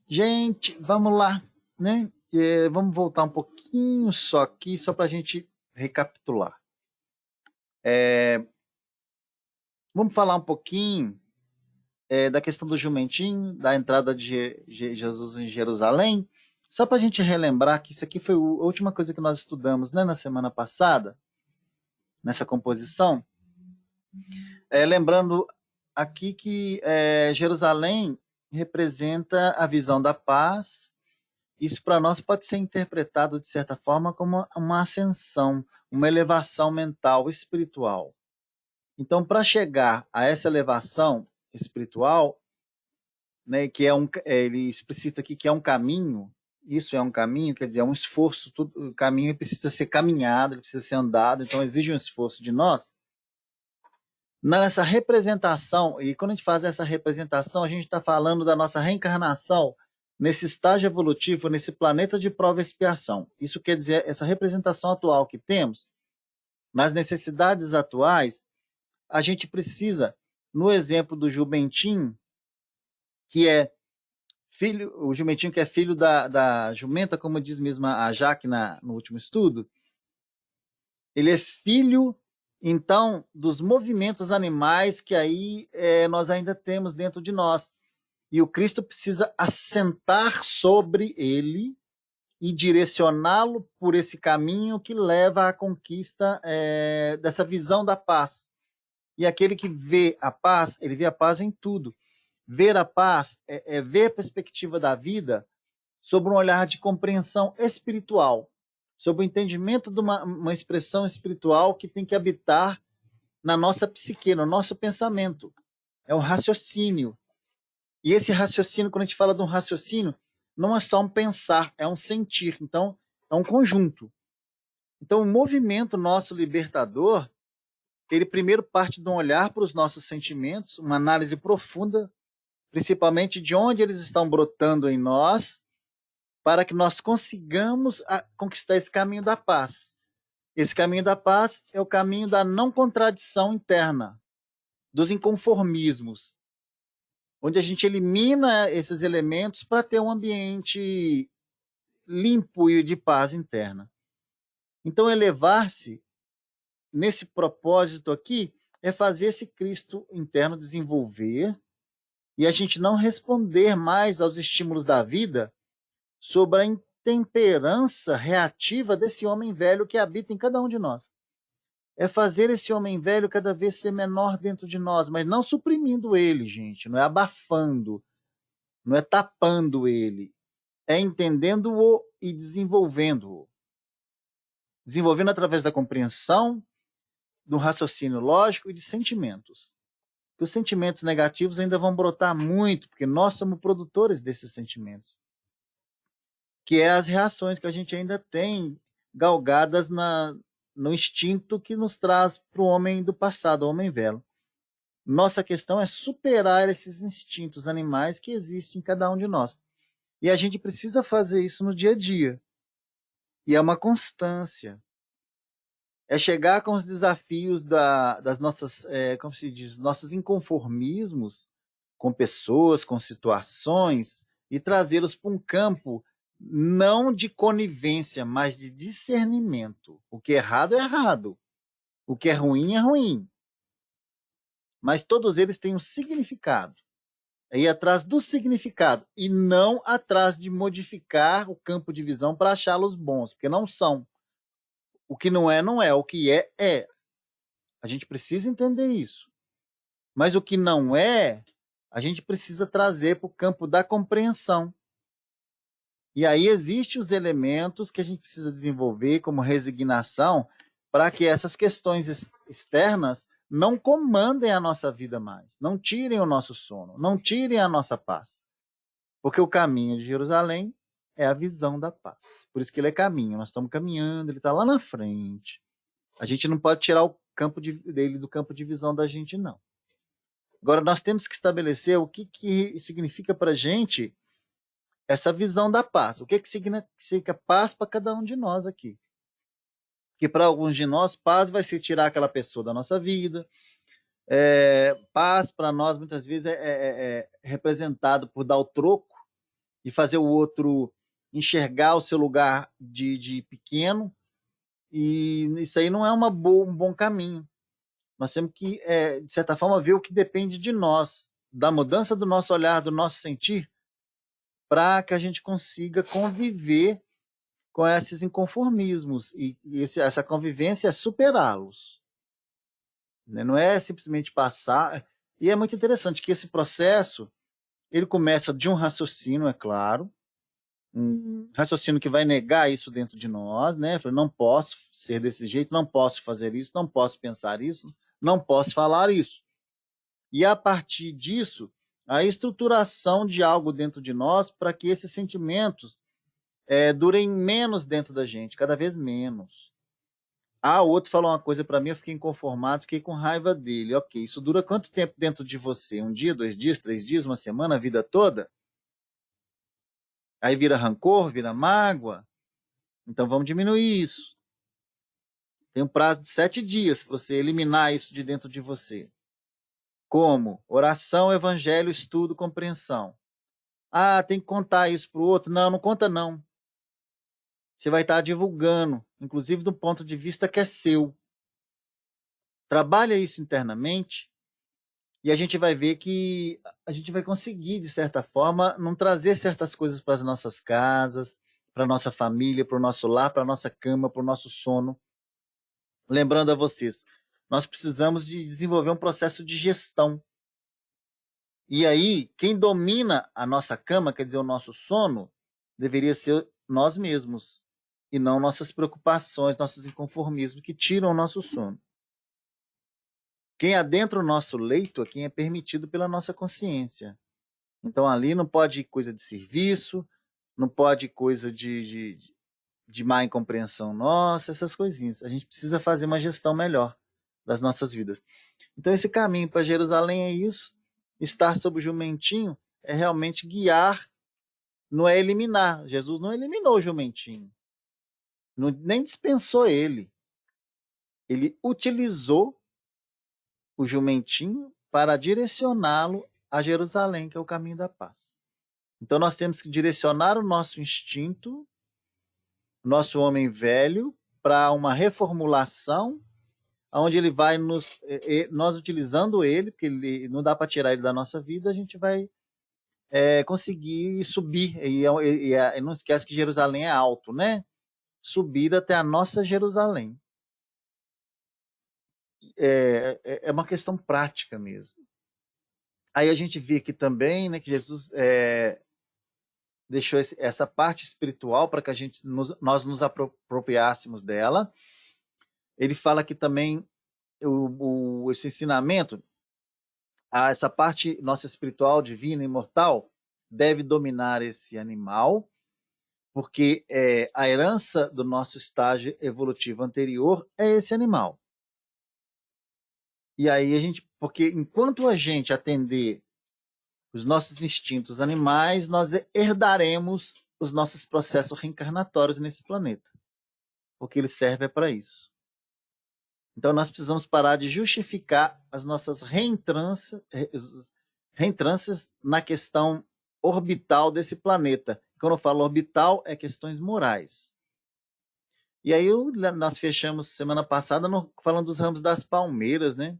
Gente, vamos lá, né? Vamos voltar um pouquinho só aqui, só para a gente recapitular. Vamos falar um pouquinho da questão do jumentinho, da entrada de Jesus em Jerusalém, só para a gente relembrar que isso aqui foi a última coisa que nós estudamos, né, na semana passada, nessa composição. Lembrando aqui que Jerusalém representa a visão da paz. Isso para nós pode ser interpretado, de certa forma, como uma ascensão, uma elevação mental, espiritual. Então, para chegar a essa elevação espiritual, né, que ele explicita aqui que é um caminho, isso é um caminho, quer dizer, é um esforço, o caminho precisa ser caminhado, ele precisa ser andado, então exige um esforço de nós. Nessa representação, e quando a gente faz essa representação, a gente está falando da nossa reencarnação nesse estágio evolutivo, nesse planeta de prova e expiação. Isso quer dizer, essa representação atual que temos, nas necessidades atuais, a gente precisa, no exemplo do jumentinho, que é filho, o jumentinho que é filho da jumenta, como diz mesmo a Jaque no último estudo, ele é filho, então, dos movimentos animais que aí nós ainda temos dentro de nós. E o Cristo precisa assentar sobre ele e direcioná-lo por esse caminho que leva à conquista dessa visão da paz. E aquele que vê a paz, ele vê a paz em tudo. Ver a paz é ver a perspectiva da vida sob um olhar de compreensão espiritual, sob o entendimento de uma expressão espiritual que tem que habitar na nossa psique, no nosso pensamento. É um raciocínio. E esse raciocínio, quando a gente fala de um raciocínio, não é só um pensar, é um sentir. Então, é um conjunto. Então, o movimento nosso libertador, ele primeiro parte de um olhar para os nossos sentimentos, uma análise profunda, principalmente de onde eles estão brotando em nós, para que nós consigamos conquistar esse caminho da paz. Esse caminho da paz é o caminho da não contradição interna, dos inconformismos, onde a gente elimina esses elementos para ter um ambiente limpo e de paz interna. Então, elevar-se nesse propósito aqui é fazer esse Cristo interno desenvolver e a gente não responder mais aos estímulos da vida sobre a intemperança reativa desse homem velho que habita em cada um de nós. É fazer esse homem velho cada vez ser menor dentro de nós, mas não suprimindo ele, gente, não é abafando, não é tapando ele, é entendendo-o e desenvolvendo-o. Desenvolvendo através da compreensão, do raciocínio lógico e de sentimentos. Que os sentimentos negativos ainda vão brotar muito, porque nós somos produtores desses sentimentos. Que é as reações que a gente ainda tem galgadas no instinto que nos traz para o homem do passado, o homem velho. Nossa questão é superar esses instintos animais que existem em cada um de nós. E a gente precisa fazer isso no dia a dia. E é uma constância. É chegar com os desafios das nossas, como se diz, nossos inconformismos com pessoas, com situações, e trazê-los para um campo não de conivência, mas de discernimento. O que é errado é errado. O que é ruim é ruim. Mas todos eles têm um significado. É ir atrás do significado e não atrás de modificar o campo de visão para achá-los bons, porque não são. O que não é, não é. O que é, é. A gente precisa entender isso. Mas o que não é, a gente precisa trazer para o campo da compreensão. E aí existem os elementos que a gente precisa desenvolver, como resignação, para que essas questões externas não comandem a nossa vida mais, não tirem o nosso sono, não tirem a nossa paz. Porque o caminho de Jerusalém é a visão da paz. Por isso que ele é caminho, nós estamos caminhando, ele está lá na frente. A gente não pode tirar o campo dele do campo de visão da gente, não. Agora, nós temos que estabelecer o que significa para a gente essa visão da paz. O que significa paz para cada um de nós aqui? Que para alguns de nós, paz vai ser tirar aquela pessoa da nossa vida. Paz para nós, muitas vezes, é representado por dar o troco. e fazer o outro enxergar o seu lugar de pequeno, e isso aí não é um bom caminho. Nós temos que, de certa forma, ver o que depende de nós, da mudança do nosso olhar, do nosso sentir, para que a gente consiga conviver com esses inconformismos, e essa convivência é superá-los. Né? Não é simplesmente passar. E é muito interessante que esse processo ele começa de um raciocínio, é claro, um raciocínio que vai negar isso dentro de nós, né? Não posso ser desse jeito, não posso fazer isso, não posso pensar isso, não posso falar isso. E a partir disso, a estruturação de algo dentro de nós para que esses sentimentos durem menos dentro da gente, cada vez menos. O outro falou uma coisa para mim, eu fiquei inconformado, fiquei com raiva dele. Ok, isso dura quanto tempo dentro de você? Um dia, 2 dias, 3 dias, uma semana, a vida toda? Aí vira rancor, vira mágoa. Então vamos diminuir isso. Tem um prazo de 7 dias para você eliminar isso de dentro de você. Como? Oração, evangelho, estudo, compreensão. Tem que contar isso para o outro? Não, não conta não. Você vai estar divulgando, inclusive do ponto de vista que é seu. Trabalha isso internamente e a gente vai ver que a gente vai conseguir, de certa forma, não trazer certas coisas para as nossas casas, para a nossa família, para o nosso lar, para a nossa cama, para o nosso sono. Lembrando a vocês, nós precisamos de desenvolver um processo de gestão. E aí, quem domina a nossa cama, quer dizer, o nosso sono, deveria ser nós mesmos, e não nossas preocupações, nossos inconformismos que tiram o nosso sono. Quem adentra o nosso leito é quem é permitido pela nossa consciência. Então, ali não pode coisa de serviço, não pode coisa de má incompreensão nossa, essas coisinhas. A gente precisa fazer uma gestão melhor das nossas vidas. Então, esse caminho para Jerusalém é isso. Estar sob o jumentinho é realmente guiar, não é eliminar. Jesus não eliminou o jumentinho, nem dispensou ele. Ele utilizou o jumentinho para direcioná-lo a Jerusalém, que é o caminho da paz. Então, nós temos que direcionar o nosso instinto, nosso homem velho, para uma reformulação onde ele vai nós utilizando ele, porque ele não dá para tirar ele da nossa vida, a gente vai conseguir subir. E não esquece que Jerusalém é alto, né? Subir até a nossa Jerusalém. É uma questão prática mesmo. Aí a gente vê aqui também, né, que Jesus deixou essa parte espiritual para que nós nos apropriássemos dela. Ele fala que também esse ensinamento, essa parte nossa espiritual, divina, imortal, deve dominar esse animal, porque a herança do nosso estágio evolutivo anterior é esse animal. E aí porque enquanto a gente atender os nossos instintos animais, nós herdaremos os nossos processos reencarnatórios nesse planeta, porque ele serve para isso. Então nós precisamos parar de justificar as nossas reentrâncias na questão orbital desse planeta. Quando eu falo orbital, é questões morais. E aí nós fechamos semana passada falando dos ramos das palmeiras, né?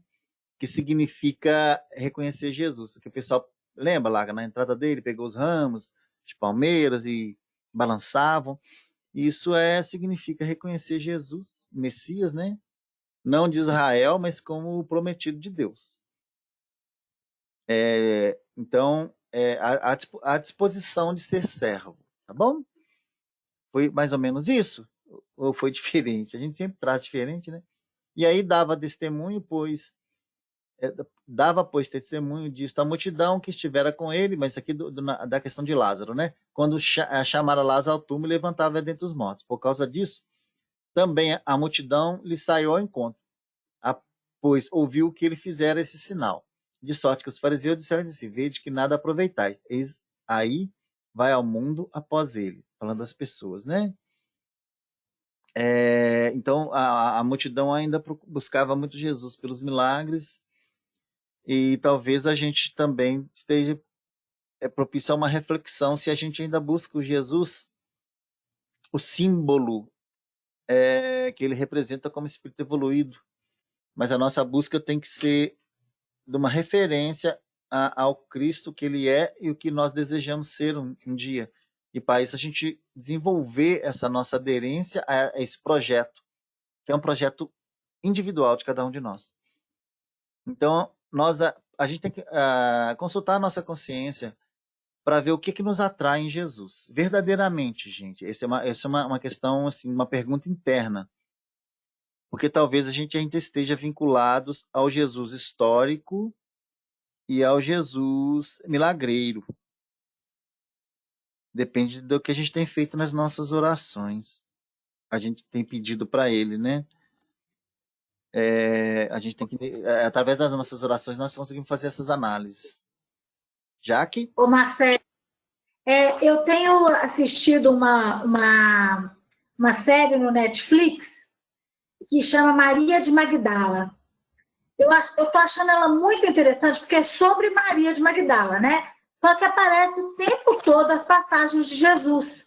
Que significa reconhecer Jesus. Que o pessoal lembra lá na entrada dele, pegou os ramos de palmeiras e balançavam. Isso significa reconhecer Jesus, Messias, né? Não de Israel, mas como o prometido de Deus. Então, a disposição de ser servo, tá bom? Foi mais ou menos isso? Ou foi diferente? A gente sempre traz diferente, né? E aí dava testemunho, dava, pois, testemunho disso a multidão que estivera com ele, mas isso aqui da questão de Lázaro, né? Quando chamaram Lázaro ao túmulo, levantava dentre os mortos. Por causa disso, também a multidão lhe saiu ao encontro, pois ouviu que ele fizera esse sinal. De sorte que os fariseus disseram de si: vede que nada aproveitais. Eis aí vai ao mundo após ele. Falando das pessoas, né? Então, a multidão ainda buscava muito Jesus pelos milagres, e talvez a gente também esteja propício a uma reflexão se a gente ainda busca o Jesus, o símbolo que ele representa como espírito evoluído, mas a nossa busca tem que ser de uma referência ao Cristo que ele é e o que nós desejamos ser um dia. E para isso a gente desenvolver essa nossa aderência a esse projeto, que é um projeto individual de cada um de nós. Então, a gente tem que consultar a nossa consciência para ver o que nos atrai em Jesus. Verdadeiramente, gente. Essa é uma questão, assim, uma pergunta interna. Porque talvez a gente ainda esteja vinculados ao Jesus histórico e ao Jesus milagreiro. Depende do que a gente tem feito nas nossas orações. A gente tem pedido para ele, né? A gente tem que, através das nossas orações, nós conseguimos fazer essas análises. Jaque? Ô, Marcelo, eu tenho assistido uma série no Netflix que chama Maria de Magdala. Eu estou achando ela muito interessante, porque é sobre Maria de Magdala, né? Só que aparece o tempo todo as passagens de Jesus.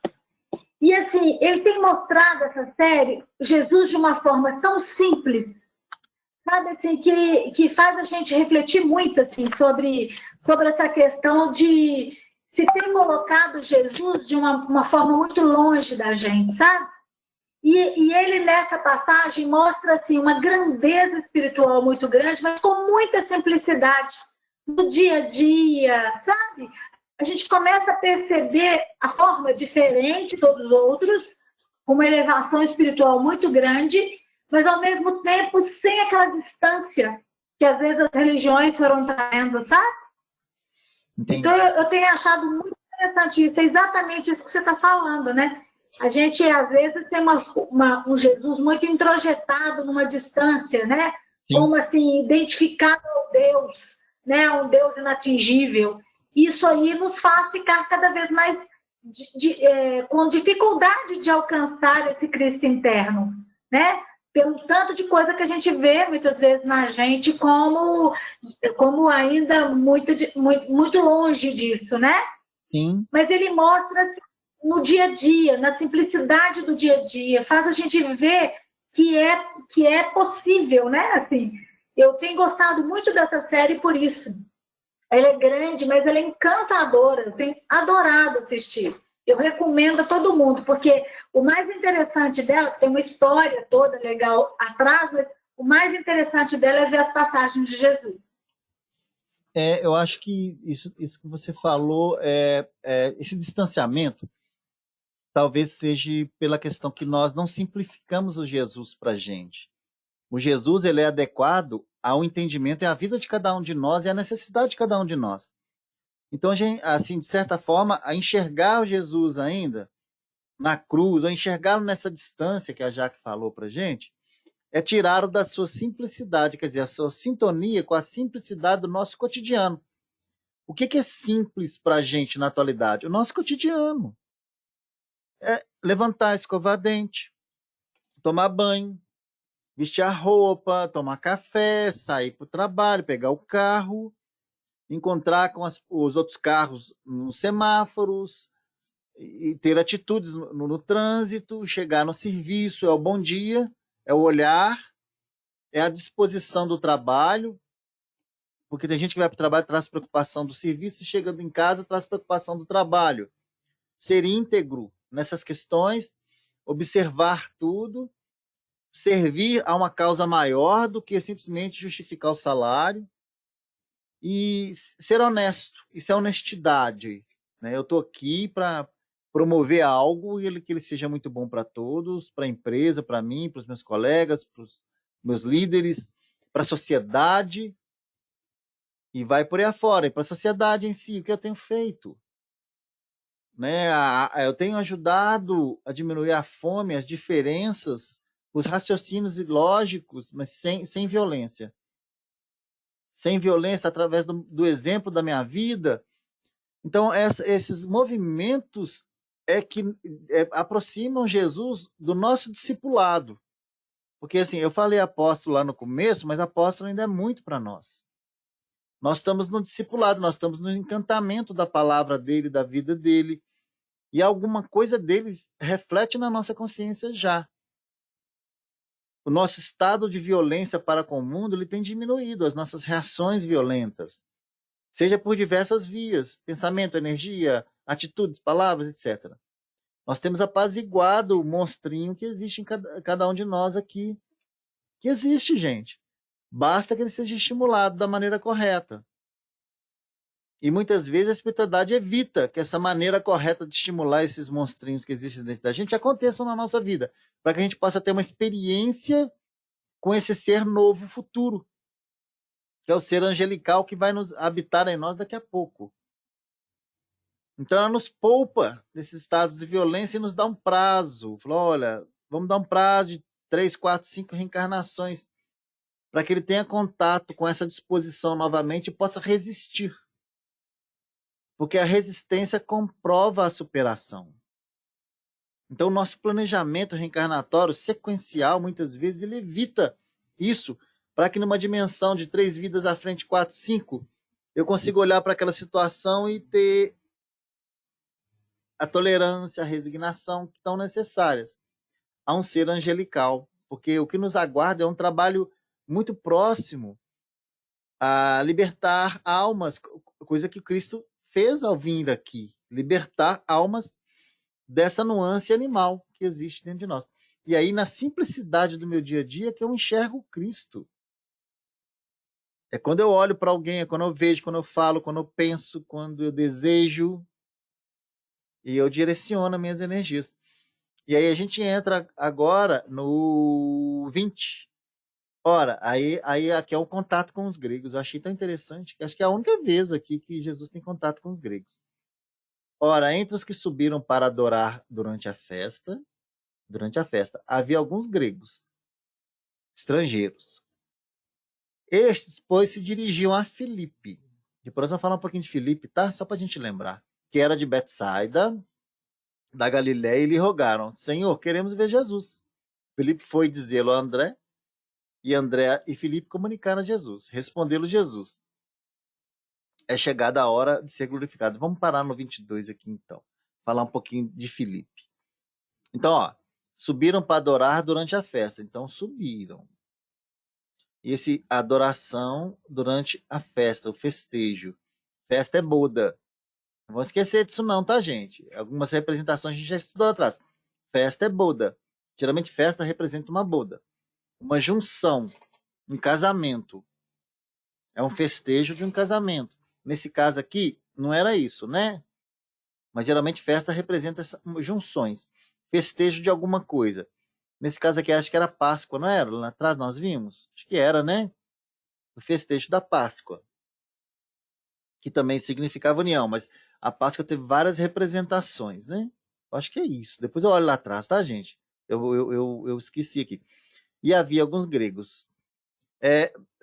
E, assim, ele tem mostrado essa série, Jesus, de uma forma tão simples, sabe, assim, que faz a gente refletir muito, assim, sobre essa questão de se ter colocado Jesus de uma forma muito longe da gente, sabe? E ele, nessa passagem, mostra assim, uma grandeza espiritual muito grande, mas com muita simplicidade no dia a dia, sabe? A gente começa a perceber a forma diferente dos outros, uma elevação espiritual muito grande, mas, ao mesmo tempo, sem aquela distância que, às vezes, as religiões foram trazendo, sabe? Entendi. Então, eu tenho achado muito interessante isso. É exatamente isso que você está falando, né? A gente, às vezes, tem um Jesus muito introjetado numa distância, né? Sim. Como, assim, identificado ao Deus, né? Um Deus inatingível. Isso aí nos faz ficar cada vez mais com dificuldade de alcançar esse Cristo interno, né? Pelo tanto de coisa que a gente vê, muitas vezes, na gente, como ainda muito longe disso, né? Sim. Mas ele mostra, assim, no dia a dia, na simplicidade do dia a dia, faz a gente ver que é possível, né? Assim, eu tenho gostado muito dessa série por isso. Ela é grande, mas ela é encantadora. Eu tenho adorado assistir. Eu recomendo a todo mundo, porque o mais interessante dela, tem uma história toda legal atrás, mas o mais interessante dela é ver as passagens de Jesus. Eu acho que isso que você falou, esse distanciamento, talvez seja pela questão que nós não simplificamos o Jesus para a gente. O Jesus, ele é adequado ao entendimento e à vida de cada um de nós e à necessidade de cada um de nós. Então, a gente, assim, de certa forma, a enxergar o Jesus ainda na cruz, ou enxergá-lo nessa distância que a Jaque falou para a gente, é tirá-lo da sua simplicidade, quer dizer, a sua sintonia com a simplicidade do nosso cotidiano. O que é simples para a gente na atualidade? O nosso cotidiano. É levantar, escovar dente, tomar banho, vestir a roupa, tomar café, sair para o trabalho, pegar o carro, encontrar com os outros carros nos semáforos, e ter atitudes no trânsito, chegar no serviço, é o bom dia, é o olhar, é a disposição do trabalho, porque tem gente que vai para o trabalho, traz preocupação do serviço, e chegando em casa, traz preocupação do trabalho. Ser íntegro nessas questões, observar tudo, servir a uma causa maior do que simplesmente justificar o salário, e ser honesto. Isso é honestidade, né? Eu estou aqui para promover algo e que ele seja muito bom para todos, para a empresa, para mim, para os meus colegas, para os meus líderes, para a sociedade, e vai por aí afora, e para a sociedade em si, o que eu tenho feito, né? Eu tenho ajudado a diminuir a fome, as diferenças, os raciocínios ilógicos, mas sem violência. Sem violência, através do exemplo da minha vida. Então, esses movimentos que aproximam Jesus do nosso discipulado. Porque, assim, eu falei apóstolo lá no começo, mas apóstolo ainda é muito para nós. Nós estamos no discipulado, nós estamos no encantamento da palavra dele, da vida dele, e alguma coisa deles reflete na nossa consciência já. O nosso estado de violência para com o mundo ele tem diminuído, as nossas reações violentas, seja por diversas vias, pensamento, energia, atitudes, palavras, etc. Nós temos apaziguado o monstrinho que existe em cada um de nós aqui, que existe, gente. Basta que ele seja estimulado da maneira correta. E muitas vezes a espiritualidade evita que essa maneira correta de estimular esses monstrinhos que existem dentro da gente aconteçam na nossa vida, para que a gente possa ter uma experiência com esse ser novo futuro, que é o ser angelical que vai nos habitar em nós daqui a pouco. Então ela nos poupa desses estados de violência e nos dá um prazo. Falou, olha, vamos dar um prazo de 3, 4, 5 reencarnações para que ele tenha contato com essa disposição novamente e possa resistir. Porque a resistência comprova a superação. Então, o nosso planejamento reencarnatório sequencial, muitas vezes, ele evita isso, para que numa dimensão de 3 vidas à frente, 4, 5, eu consiga olhar para aquela situação e ter a tolerância, a resignação que estão necessárias a um ser angelical. Porque o que nos aguarda é um trabalho muito próximo a libertar almas, coisa que Cristo fez ao vir aqui, libertar almas dessa nuance animal que existe dentro de nós. E aí, na simplicidade do meu dia a dia, que eu enxergo Cristo. É quando eu olho para alguém, é quando eu vejo, quando eu falo, quando eu penso, quando eu desejo, e eu direciono as minhas energias. E aí a gente entra agora no 20. Ora, aí aqui é o contato com os gregos. Eu achei tão interessante, que acho que é a única vez aqui que Jesus tem contato com os gregos. Ora, entre os que subiram para adorar durante a festa, havia alguns gregos, estrangeiros. Estes, pois, se dirigiam a Filipe. Depois nós vamos falar um pouquinho de Filipe, tá? Só para a gente lembrar. Que era de Betsaida, da Galiléia, e lhe rogaram: Senhor, queremos ver Jesus. Filipe foi dizê-lo a André, e André e Filipe comunicaram a Jesus. Respondeu-lhe Jesus: é chegada a hora de ser glorificado. Vamos parar no 22 aqui, então. Falar um pouquinho de Filipe. Então, ó, subiram para adorar durante a festa. Então, subiram. E esse adoração durante a festa, o festejo. Festa é boda. Não vamos esquecer disso não, tá, gente? Algumas representações a gente já estudou atrás. Festa é boda. Geralmente festa representa uma boda. Uma junção, um casamento. É um festejo de um casamento. Nesse caso aqui, não era isso, né? Mas geralmente festa representa junções. Festejo de alguma coisa. Nesse caso aqui, acho que era Páscoa, não era? Lá atrás nós vimos? Acho que era, né? O festejo da Páscoa, que também significava união, mas a Páscoa teve várias representações, né? Eu acho que é isso. Depois eu olho lá atrás, tá, gente? Eu esqueci aqui. E havia alguns gregos.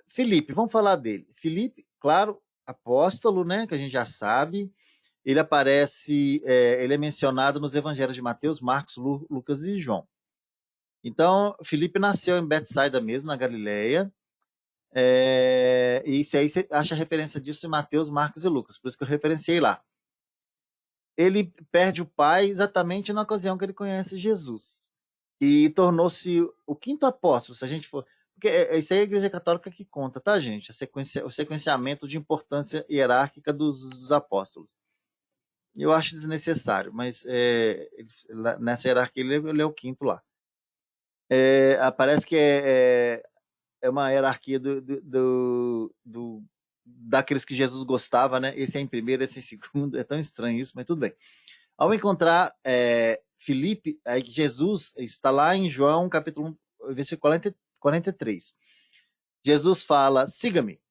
Filipe, vamos falar dele. Filipe, claro, apóstolo, né? Que a gente já sabe. Ele aparece, ele é mencionado nos evangelhos de Mateus, Marcos, Lucas e João. Então, Filipe nasceu em Betsaida mesmo, na Galileia. E isso aí você acha referência disso em Mateus, Marcos e Lucas, por isso que eu referenciei lá. Ele perde o pai exatamente na ocasião que ele conhece Jesus. E tornou-se o quinto apóstolo, se a gente for. Porque isso aí é a Igreja Católica que conta, tá, gente? O sequenciamento de importância hierárquica dos apóstolos. Eu acho desnecessário, mas nessa hierarquia ele é o quinto lá. Parece que é uma hierarquia daqueles que Jesus gostava, né? Esse é em primeiro, esse é em segundo. É tão estranho isso, mas tudo bem. Ao encontrar Filipe, Jesus está lá em João, capítulo 1, versículo 43. Jesus fala: siga-me.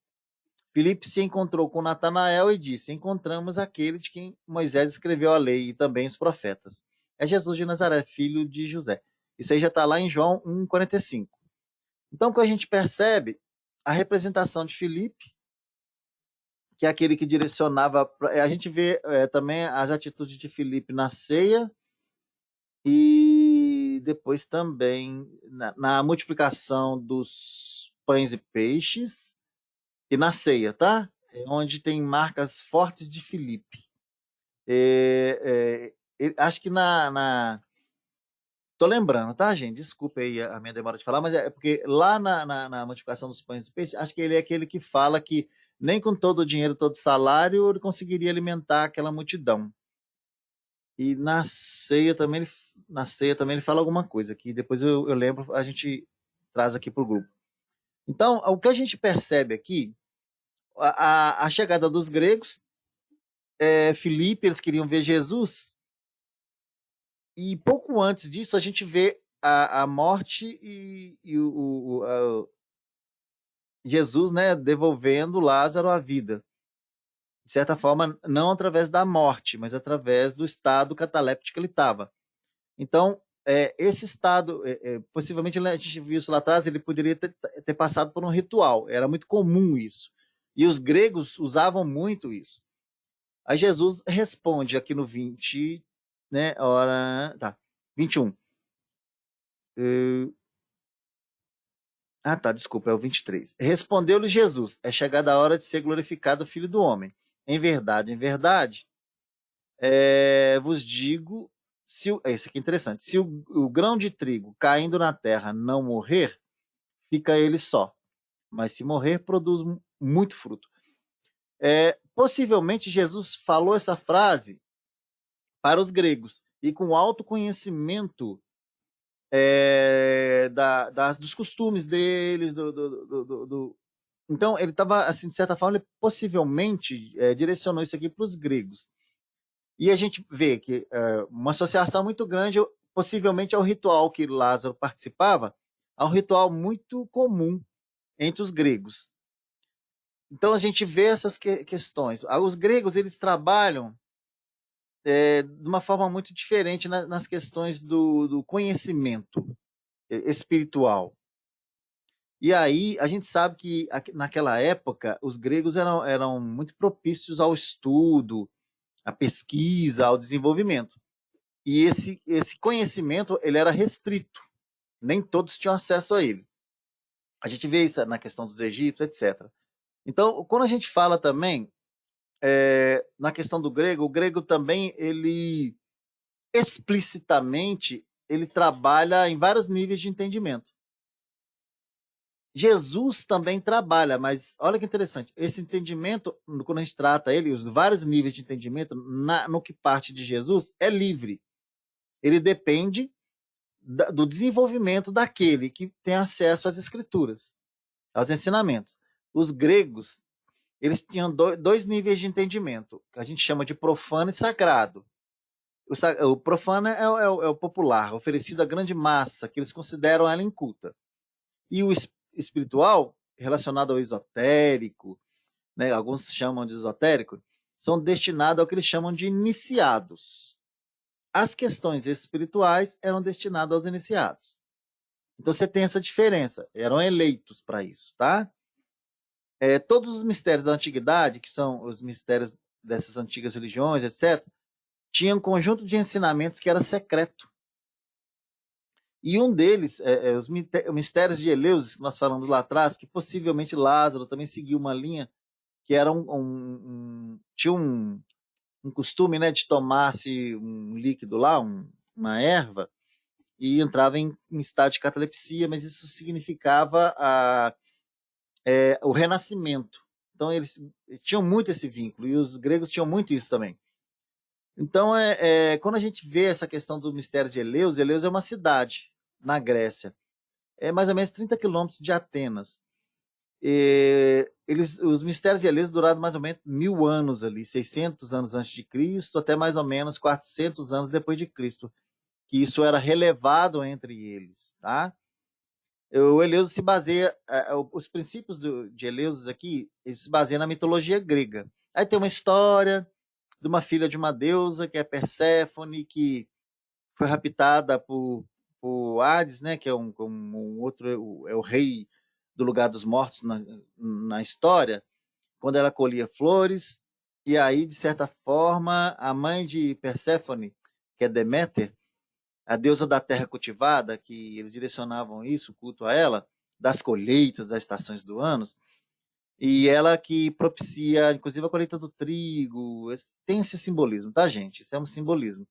Filipe se encontrou com Natanael e disse: encontramos aquele de quem Moisés escreveu a lei e também os profetas. É Jesus de Nazaré, filho de José. Isso aí já está lá em João 1,45. Então, quando a gente percebe a representação de Filipe, que é aquele que direcionava. A gente vê também as atitudes de Filipe na ceia e depois também na multiplicação dos pães e peixes e na ceia, tá? onde tem marcas fortes de Filipe. Acho que tô lembrando, tá, gente? Desculpa aí a minha demora de falar, mas é porque lá na multiplicação dos pães e peixes, acho que ele é aquele que fala que nem com todo o dinheiro, todo o salário, ele conseguiria alimentar aquela multidão. E na ceia também ele fala alguma coisa, que depois eu lembro, a gente traz aqui para o grupo. Então, o que a gente percebe aqui, a chegada dos gregos, Filipe, eles queriam ver Jesus, e pouco antes disso a gente vê a morte e Jesus, né, devolvendo Lázaro à vida. De certa forma, não através da morte, mas através do estado cataléptico que ele estava. Então, esse estado, possivelmente a gente viu isso lá atrás, ele poderia ter passado por um ritual, era muito comum isso. E os gregos usavam muito isso. Aí Jesus responde aqui no 20, né, 21. Desculpa, é o 23. Respondeu-lhe Jesus: é chegada a hora de ser glorificado o Filho do Homem. Em verdade, vos digo, esse aqui é interessante, se o grão de trigo caindo na terra não morrer, fica ele só, mas se morrer, produz muito fruto. Possivelmente Jesus falou essa frase para os gregos, e com alto conhecimento dos costumes deles, então ele estava, assim, de certa forma, ele possivelmente direcionou isso aqui para os gregos. E a gente vê que uma associação muito grande, possivelmente ao ritual que Lázaro participava, a um ritual muito comum entre os gregos. Então a gente vê essas questões. Os gregos, eles trabalham de uma forma muito diferente nas questões do conhecimento espiritual. E aí a gente sabe que naquela época os gregos eram muito propícios ao estudo, à pesquisa, ao desenvolvimento. E esse conhecimento ele era restrito, nem todos tinham acesso a ele. A gente vê isso na questão dos egípcios, etc. Então, quando a gente fala também na questão do grego, o grego também, ele explicitamente, ele trabalha em vários níveis de entendimento. Jesus também trabalha, mas olha que interessante, esse entendimento, quando a gente trata ele, os vários níveis de entendimento, no que parte de Jesus, é livre. Ele depende do desenvolvimento daquele que tem acesso às escrituras, aos ensinamentos. Os gregos, eles tinham dois níveis de entendimento, que a gente chama de profano e sagrado. O profano é o popular, oferecido à grande massa, que eles consideram ela inculta. E o espiritual, relacionado ao esotérico, né, alguns chamam de esotérico, são destinados ao que eles chamam de iniciados. As questões espirituais eram destinadas aos iniciados. Então você tem essa diferença, eram eleitos para isso, tá? Todos os mistérios da antiguidade, que são os mistérios dessas antigas religiões, etc., tinham um conjunto de ensinamentos que era secreto. E um deles, os mistérios de Eleusis, que nós falamos lá atrás, que possivelmente Lázaro também seguiu uma linha que era tinha um costume, né, de tomar-se um líquido lá, uma erva, e entrava em estado de catalepsia, mas isso significava o renascimento. Então eles tinham muito esse vínculo, e os gregos tinham muito isso também. Então, quando a gente vê essa questão do mistério de Eleus é uma cidade na Grécia, é mais ou menos 30 quilômetros de Atenas. Os mistérios de Eleus duraram mais ou menos 1000 anos ali, 600 anos antes de Cristo, até mais ou menos 400 anos depois de Cristo, que isso era relevado entre eles, tá? O Eleusis se baseia, os princípios de Eleusis aqui, eles se baseiam na mitologia grega. Aí tem uma história de uma filha de uma deusa, que é Perséfone, que foi raptada por Hades, né, que é um outro, é o rei do lugar dos mortos na história, quando ela colhia flores, e aí, de certa forma, a mãe de Perséfone, que é Deméter, a deusa da terra cultivada, que eles direcionavam isso, o culto a ela, das colheitas, das estações do ano, e ela que propicia, inclusive, a colheita do trigo. Tem esse simbolismo, tá, gente? Isso é um simbolismo.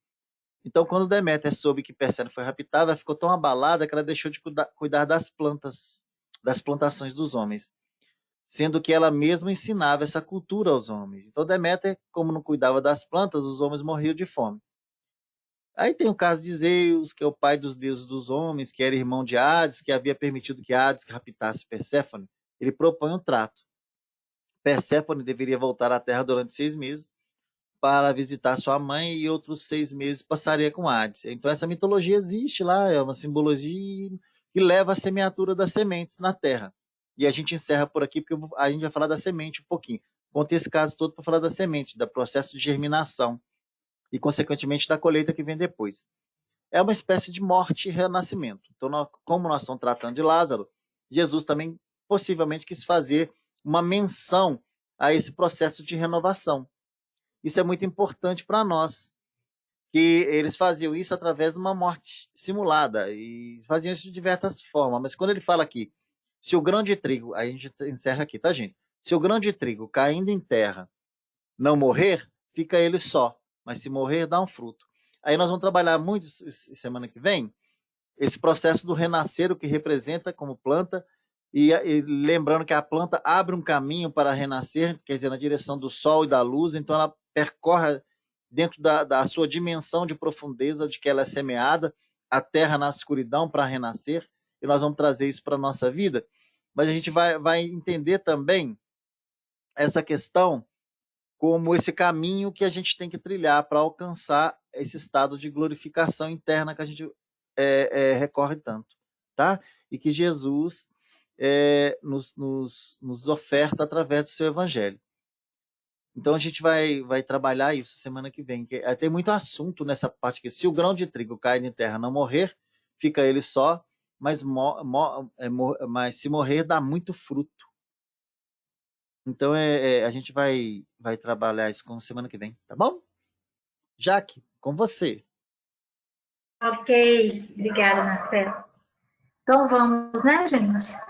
Então, quando Deméter soube que Perséfone foi raptada, ela ficou tão abalada que ela deixou de cuidar das plantas, das plantações dos homens, sendo que ela mesma ensinava essa cultura aos homens. Então, Deméter, como não cuidava das plantas, os homens morriam de fome. Aí tem o caso de Zeus, que é o pai dos deuses dos homens, que era irmão de Hades, que havia permitido que Hades raptasse Perséfone. Ele propõe um trato. Perséfone deveria voltar à Terra durante 6 meses para visitar sua mãe e outros 6 meses passaria com Hades. Então essa mitologia existe lá, é uma simbologia que leva a semeadura das sementes na Terra. E a gente encerra por aqui, porque a gente vai falar da semente um pouquinho. Contei esse caso todo para falar da semente, do processo de germinação e, consequentemente, da colheita que vem depois. É uma espécie de morte e renascimento. Então, como nós estamos tratando de Lázaro, Jesus também possivelmente quis fazer uma menção a esse processo de renovação. Isso é muito importante para nós, que eles faziam isso através de uma morte simulada, e faziam isso de diversas formas. Mas quando ele fala aqui, se o grão de trigo, a gente encerra aqui, tá, gente? Se o grão de trigo caindo em terra não morrer, fica ele só, mas se morrer, dá um fruto. Aí nós vamos trabalhar muito semana que vem esse processo do renascer, o que representa como planta, e lembrando que a planta abre um caminho para renascer, quer dizer, na direção do sol e da luz, então ela percorre dentro da sua dimensão de profundeza, de que ela é semeada, a terra na escuridão para renascer, e nós vamos trazer isso para a nossa vida. Mas a gente vai entender também essa questão como esse caminho que a gente tem que trilhar para alcançar esse estado de glorificação interna que a gente recorre tanto, tá? E que Jesus nos oferta através do seu evangelho. Então a gente vai trabalhar isso semana que vem. Tem muito assunto nessa parte que se o grão de trigo cair em terra não morrer, fica ele só, mas se morrer dá muito fruto. Então a gente vai trabalhar isso com semana que vem, tá bom? Jaque, com você. Ok, obrigada, Marcelo. Então vamos, né, gente?